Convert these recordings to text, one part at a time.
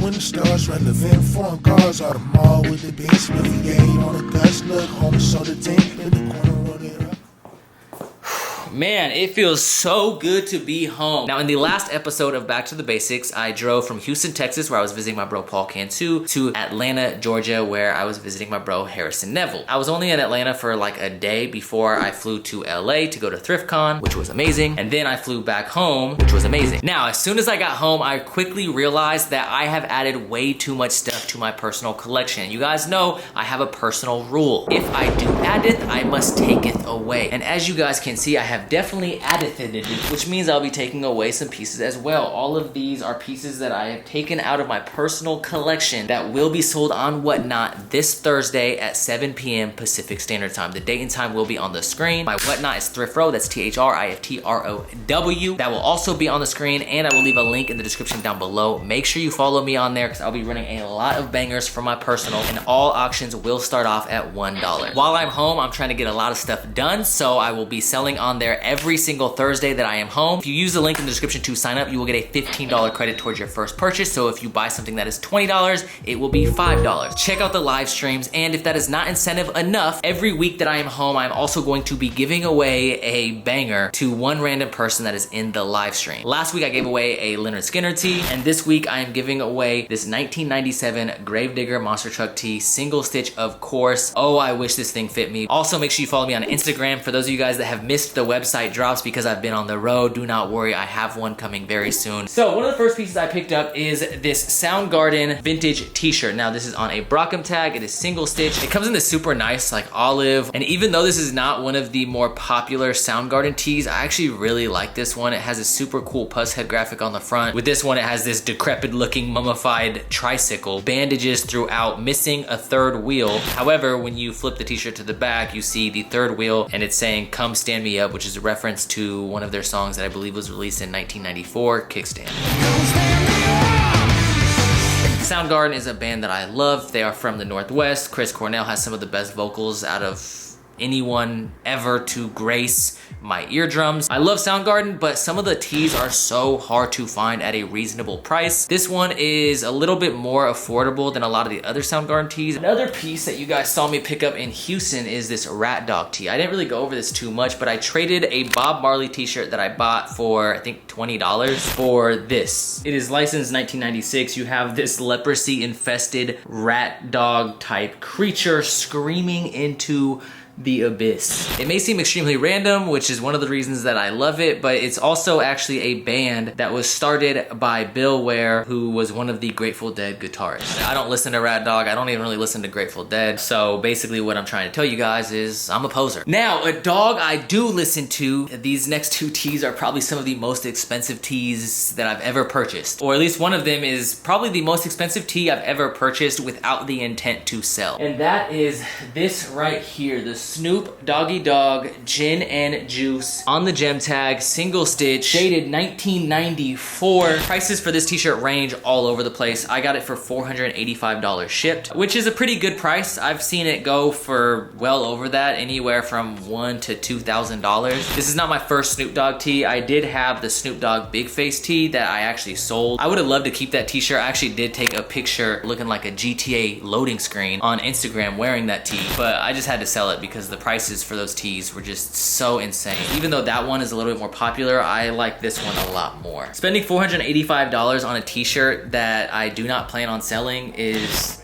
in the stars, relevant foreign cars, out the mall with the big Smithy 8 on the dust. Look, homie, so the tank in the corner, run it up. Man, it feels so good to be home. Now, in the last episode of Back to the Basics, I drove from Houston, Texas, where I was visiting my bro Paul Cantu, to Atlanta, Georgia, where I was visiting my bro Harrison Neville. I was only in Atlanta for like a day before I flew to LA to go to Thriftcon, which was amazing. And then I flew back home, which was amazing. Now, as soon as I got home, I quickly realized that I have added way too much stuff to my personal collection. You guys know I have a personal rule. If I do addeth, I must taketh away. And as you guys can see, I have definitely added it, which means I'll be taking away some pieces as well. All of these are pieces that I have taken out of my personal collection that will be sold on Whatnot this Thursday at 7 p.m. Pacific Standard Time. The date and time will be on the screen. My Whatnot is Thrift Row, that's THRIFTROW. That will also be on the screen, and I will leave a link in the description down below. Make sure you follow me on there because I'll be running a lot of bangers for my personal, and all auctions will start off at $1. While I'm home, I'm trying to get a lot of stuff done, so I will be selling on there every single Thursday that I am home. If you use the link in the description to sign up, you will get a $15 credit towards your first purchase. So if you buy something that is $20, it will be $5. Check out the live streams, and if that is not incentive enough, every week that I am home, I'm also going to be giving away a banger to one random person that is in the live stream. Last week I gave away a Leonard Skinner tee, and this week I am giving away this 1997 Gravedigger Monster Truck tee, single stitch, of course. Oh, I wish this thing fit me. Also, make sure you follow me on Instagram. For those of you guys that have missed the website drops because I've been on the road, do not worry, I have one coming very soon. So one of the first pieces I picked up is this Soundgarden vintage t-shirt. Now this is on a Brockham tag, it is single stitch. It comes in this super nice like olive, and even though this is not one of the more popular Soundgarden tees, I actually really like this one. It has a super cool puss head graphic on the front. With this one, it has this decrepit looking mummified tricycle, bandages throughout, missing a third wheel. However, when you flip the t-shirt to the back, you see the third wheel, and it's saying "Come Stand Me Up," which is a reference to one of their songs that I believe was released in 1994, Kickstand. Soundgarden is a band that I love. They are from the Northwest. Chris Cornell has some of the best vocals out of anyone ever to grace my eardrums. I love Soundgarden, but some of the tees are so hard to find at a reasonable price. This one is a little bit more affordable than a lot of the other Soundgarden tees. Another piece that you guys saw me pick up in Houston is this Rat Dog tee. I didn't really go over this too much, but I traded a Bob Marley t-shirt that I bought for, I think, $20 for this. It is licensed 1996. You have this leprosy infested rat dog type creature screaming into the abyss. It may seem extremely random, which is one of the reasons that I love it, but it's also actually a band that was started by Bill Ware, who was one of the Grateful Dead guitarists. I don't listen to Rat Dog. I don't even really listen to Grateful Dead. So basically what I'm trying to tell you guys is I'm a poser. Now, a dog I do listen to, these next two tees are probably some of the most expensive tees that I've ever purchased. Or at least one of them is probably the most expensive tee I've ever purchased without the intent to sell. And that is this right here, the Snoop Doggy Dogg Gin and Juice on the gem tag, single stitch, dated 1994. Prices for this t-shirt range all over the place. I got it for $485 shipped, which is a pretty good price. I've seen it go for well over that, anywhere from $1,000 to $2,000. This is not my first Snoop Dogg tee. I did have the Snoop Dogg Big Face tee that I actually sold. I would have loved to keep that t-shirt. I actually did take a picture looking like a GTA loading screen on Instagram wearing that tee, but I just had to sell it because the prices for those tees were just so insane. Even though that one is a little bit more popular, I like this one a lot more. Spending $485 on a t-shirt that I do not plan on selling is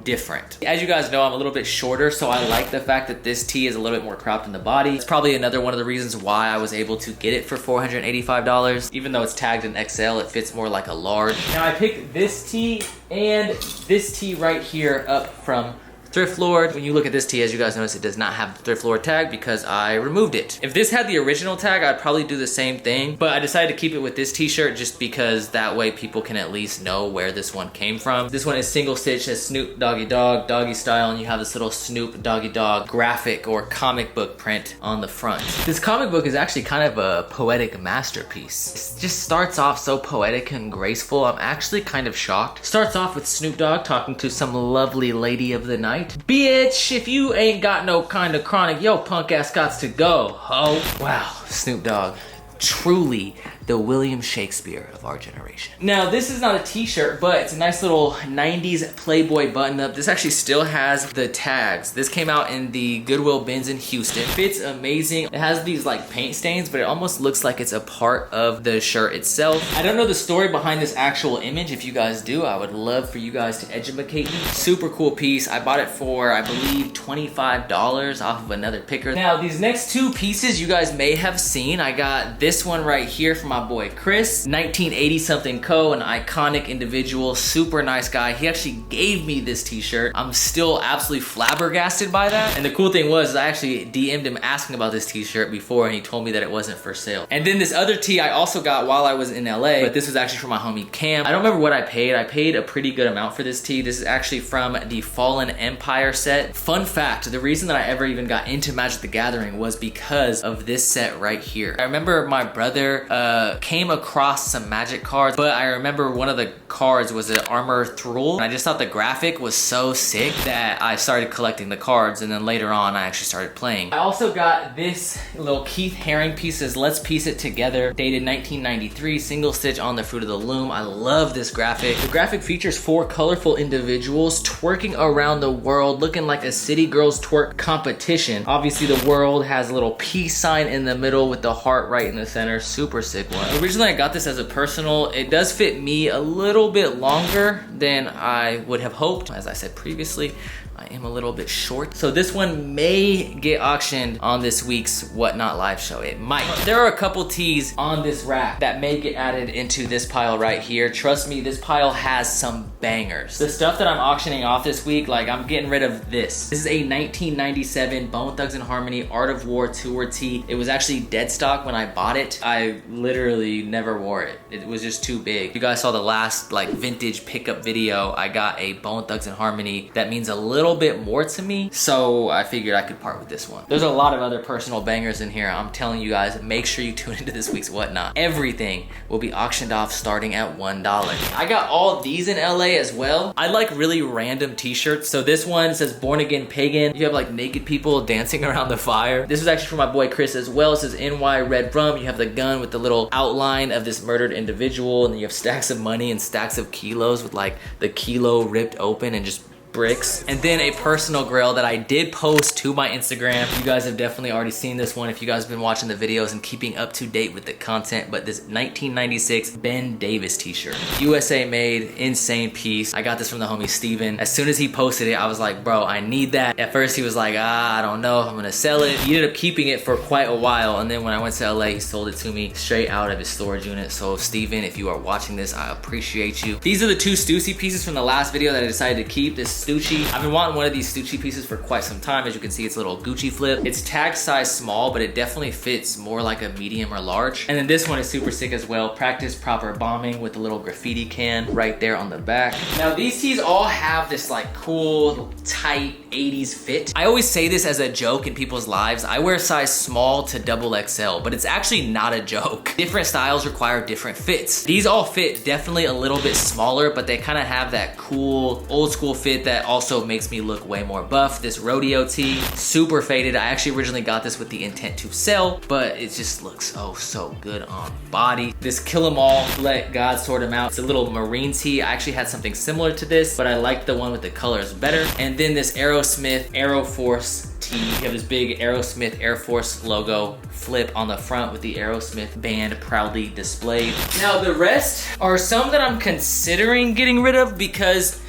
different. As you guys know, I'm a little bit shorter, so I like the fact that this tee is a little bit more cropped in the body. It's probably another one of the reasons why I was able to get it for $485. Even though it's tagged in XL, it fits more like a large. Now I picked this tee and this tee right here up from Thrift Lord. When you look at this tee, as you guys notice, it does not have the Thrift Lord tag because I removed it. If this had the original tag, I'd probably do the same thing, but I decided to keep it with this t-shirt just because that way people can at least know where this one came from. This one is single stitch as Snoop Doggy Dogg, doggy style, and you have this little Snoop Doggy Dogg graphic or comic book print on the front. This comic book is actually kind of a poetic masterpiece. It just starts off so poetic and graceful. I'm actually kind of shocked. Starts off with Snoop Dogg talking to some lovely lady of the night. Bitch, if you ain't got no kind of chronic, yo punk ass gots to go, ho. Wow, Snoop Dogg truly the William Shakespeare of our generation. Now, this is not a t-shirt, but it's a nice little 90s Playboy button-up. This actually still has the tags. This came out in the Goodwill bins in Houston. Fits amazing. It has these like paint stains, but it almost looks like it's a part of the shirt itself. I don't know the story behind this actual image. If you guys do, I would love for you guys to educate me. Super cool piece. I bought it for, I believe, $25 off of another picker. Now, these next two pieces you guys may have seen. I got this one right here from my boy Chris, 1980 something Co, an iconic individual, super nice guy. He actually gave me this t-shirt. I'm still absolutely flabbergasted by that. And the cool thing was I actually DM'd him asking about this t-shirt before, and he told me that it wasn't for sale. And then this other tee I also got while I was in LA, but this was actually from my homie Cam. I don't remember what I paid. I paid a pretty good amount for this tee. This is actually from the Fallen Empire set. Fun fact, the reason that I ever even got into Magic the Gathering was because of this set right here. I remember my brother came across some Magic cards, but I remember one of the cards was an Armor Thrall, and I just thought the graphic was so sick that I started collecting the cards, and then later on I actually started playing. I also got this little Keith Haring pieces, Let's Piece It Together, dated 1993, single stitch on the Fruit of the Loom. I love this graphic. The graphic features 4 colorful individuals twerking around the world, looking like a City Girls twerk competition. Obviously the world has a little peace sign in the middle with the heart right in the center. Super sick one. Originally I got this as a personal. It does fit me a little bit longer than I would have hoped. As I said previously, I am a little bit short. So this one may get auctioned on this week's Whatnot live show. It might. There are a couple tees on this rack that may get added into this pile right here. Trust me, this pile has some bangers. The stuff that I'm auctioning off this week, like I'm getting rid of this. This is a 1997 Bone Thugs and Harmony Art of War tour tee. It was actually dead stock when I bought it. I literally never wore it. It was just too big. You guys saw the last like vintage pickup video. I got a Bone Thugs and Harmony that means a little bit more to me, so I figured I could part with this one. There's a lot of other personal bangers in here. I'm telling you guys, make sure you tune into this week's Whatnot. Everything will be auctioned off starting at $1. I got all these in LA as well. I like really random t-shirts. So this one says Born Again Pagan. You have like naked people dancing around the fire. This was actually from my boy Chris as well. It says NY Red Rum. You have the gun with the little outline of this murdered individual, and then you have stacks of money and stacks of kilos with like the kilo ripped open and just bricks. And then a personal grail that I did post to my Instagram. You guys have definitely already seen this one if you guys have been watching the videos and keeping up to date with the content, but this 1996 Ben Davis t-shirt. USA made, insane piece. I got this from the homie Steven. As soon as he posted it, I was like, bro, I need that. At first he was like, I don't know if I'm gonna sell it. He ended up keeping it for quite a while, and then when I went to LA, he sold it to me straight out of his storage unit. So Steven, if you are watching this, I appreciate you. These are the 2 Stussy pieces from the last video that I decided to keep. This Stucci. I've been wanting one of these Stucci pieces for quite some time. As you can see, it's a little Gucci flip. It's tag size small, but it definitely fits more like a medium or large. And then this one is super sick as well. Practice Proper Bombing with a little graffiti can right there on the back. Now these tees all have this like cool, tight 80s fit. I always say this as a joke in people's lives. I wear size small to XXL, but it's actually not a joke. Different styles require different fits. These all fit definitely a little bit smaller, but they kind of have that cool old school fit that also makes me look way more buff. This rodeo tee, super faded. I actually originally got this with the intent to sell, but it just looks so good on body. This Kill 'Em All, Let God Sort 'Em Out. It's a little marine tee. I actually had something similar to this, but I liked the one with the colors better. And then this Aerosmith Aero Force tee. You have this big Aerosmith Air Force logo flip on the front with the Aerosmith band proudly displayed. Now the rest are some that I'm considering getting rid of because,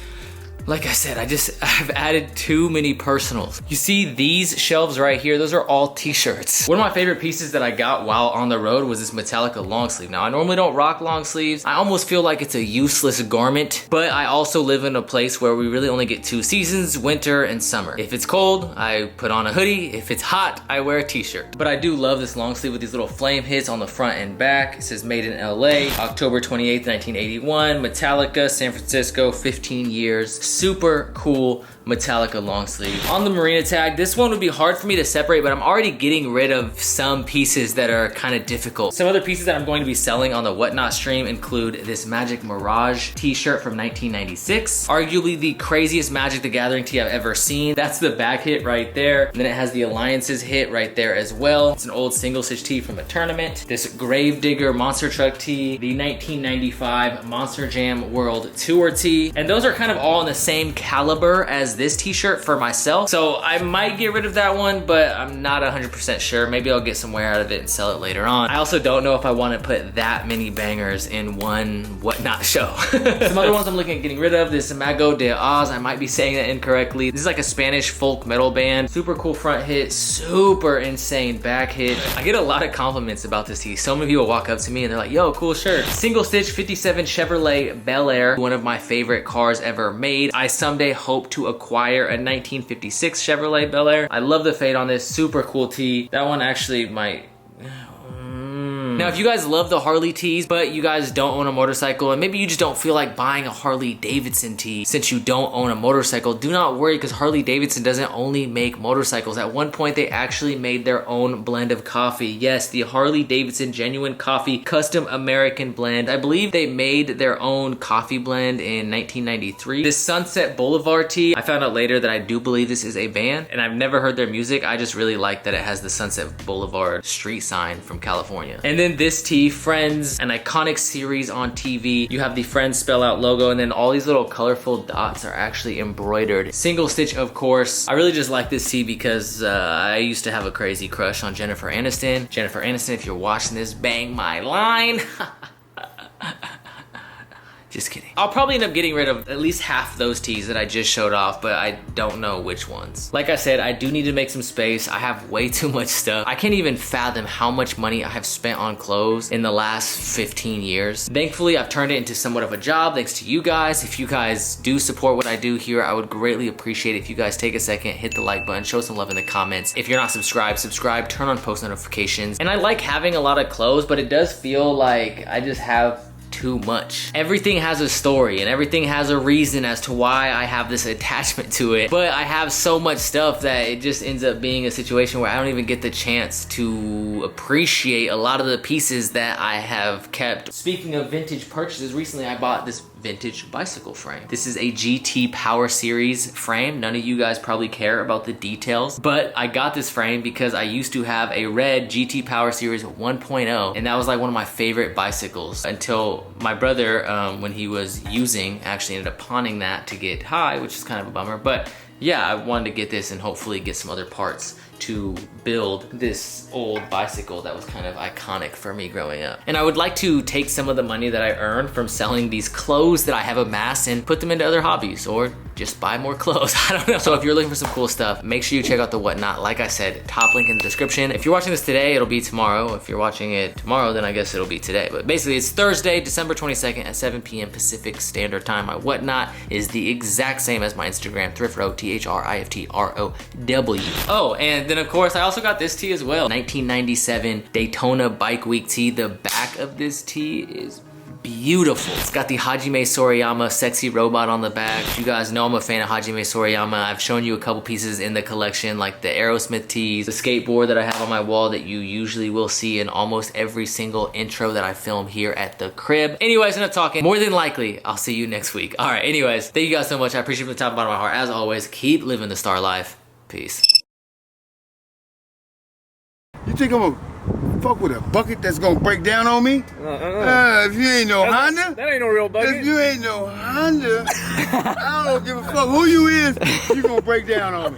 like I said, I've added too many personals. You see these shelves right here, those are all t-shirts. One of my favorite pieces that I got while on the road was this Metallica long sleeve. Now I normally don't rock long sleeves. I almost feel like it's a useless garment, but I also live in a place where we really only get 2 seasons, winter and summer. If it's cold, I put on a hoodie. If it's hot, I wear a t-shirt. But I do love this long sleeve with these little flame hits on the front and back. It says made in LA, October 28th, 1981, Metallica, San Francisco, 15 years. Super cool Metallica long sleeve. On the Marina tag, this one would be hard for me to separate, but I'm already getting rid of some pieces that are kind of difficult. Some other pieces that I'm going to be selling on the Whatnot stream include this Magic Mirage t-shirt from 1996. Arguably the craziest Magic the Gathering tee I've ever seen. That's the back hit right there. And then it has the Alliances hit right there as well. It's an old single stitch tee from a tournament. This Gravedigger Monster Truck tee, the 1995 Monster Jam World Tour tee. And those are kind of all in the same caliber as this t-shirt for myself. So I might get rid of that one, but I'm not 100% sure. Maybe I'll get some wear out of it and sell it later on. I also don't know if I want to put that many bangers in one Whatnot show. Some other ones I'm looking at getting rid of. This Mago de Oz, I might be saying that incorrectly. This is like a Spanish folk metal band. Super cool front hit, super insane back hit. I get a lot of compliments about this tee. So many people walk up to me and they're like, yo, cool shirt. Single stitch 57 Chevrolet Bel Air, one of my favorite cars ever made. I someday hope to acquire a 1956 Chevrolet Bel Air. I love the fade on this, super cool tee. That one actually might... Now, if you guys love the Harley tees, but you guys don't own a motorcycle, and maybe you just don't feel like buying a Harley Davidson tee since you don't own a motorcycle, do not worry, because Harley Davidson doesn't only make motorcycles. At one point, they actually made their own blend of coffee. Yes, the Harley Davidson Genuine Coffee Custom American Blend. I believe they made their own coffee blend in 1993. This Sunset Boulevard tee, I found out later that I do believe this is a band, and I've never heard their music. I just really like that it has the Sunset Boulevard street sign from California. And then this tee, Friends, an iconic series on TV. You have the Friends spell out logo, and then all these little colorful dots are actually embroidered. Single stitch, of course. I really just like this tee because I used to have a crazy crush on Jennifer Aniston. Jennifer Aniston, if you're watching this, bang my line. Just kidding. I'll probably end up getting rid of at least half those tees that I just showed off, but I don't know which ones. Like I said, I do need to make some space. I have way too much stuff. I can't even fathom how much money I have spent on clothes in the last 15 years. Thankfully, I've turned it into somewhat of a job thanks to you guys. If you guys do support what I do here, I would greatly appreciate it if you guys take a second, hit the like button, show some love in the comments. If you're not subscribed, subscribe, turn on post notifications. And I like having a lot of clothes, but it does feel like I just have too much. Everything has a story and everything has a reason as to why I have this attachment to it, but I have so much stuff that it just ends up being a situation where I don't even get the chance to appreciate a lot of the pieces that I have kept. Speaking of vintage purchases, recently I bought this vintage bicycle frame. This is a GT Power Series frame. None of you guys probably care about the details, but I got this frame because I used to have a red GT Power Series 1.0, and that was like one of my favorite bicycles until my brother, when he was using, actually ended up pawning that to get high, which is kind of a bummer. But yeah, I wanted to get this and hopefully get some other parts to build this old bicycle that was kind of iconic for me growing up. And I would like to take some of the money that I earned from selling these clothes that I have amassed and put them into other hobbies, or just buy more clothes. I don't know. So if you're looking for some cool stuff, make sure you check out the Whatnot. Like I said, top link in the description. If you're watching this today, it'll be tomorrow. If you're watching it tomorrow, then I guess it'll be today. But basically, it's Thursday, December 22nd at 7 p.m. Pacific Standard Time. My Whatnot is the exact same as my Instagram, Thriftrow, THRIFTROW. Oh, and then of course, I also got this tee as well. 1997 Daytona Bike Week tee. The back of this tee is beautiful. It's got the Hajime Sorayama sexy robot on the back. You guys know I'm a fan of Hajime Sorayama. I've shown you a couple pieces in the collection, like the Aerosmith tees, the skateboard that I have on my wall that you usually will see in almost every single intro that I film here at the crib. Anyways, enough talking. More than likely, I'll see you next week. All right, anyways, thank you guys so much. I appreciate it from the top and bottom of my heart. As always, keep living the star life. Peace. You think I'm gonna fuck with a bucket that's gonna break down on me? If you ain't no Honda, that ain't no real bucket. If you ain't no Honda, I don't give a fuck who you is, you gonna break down on me.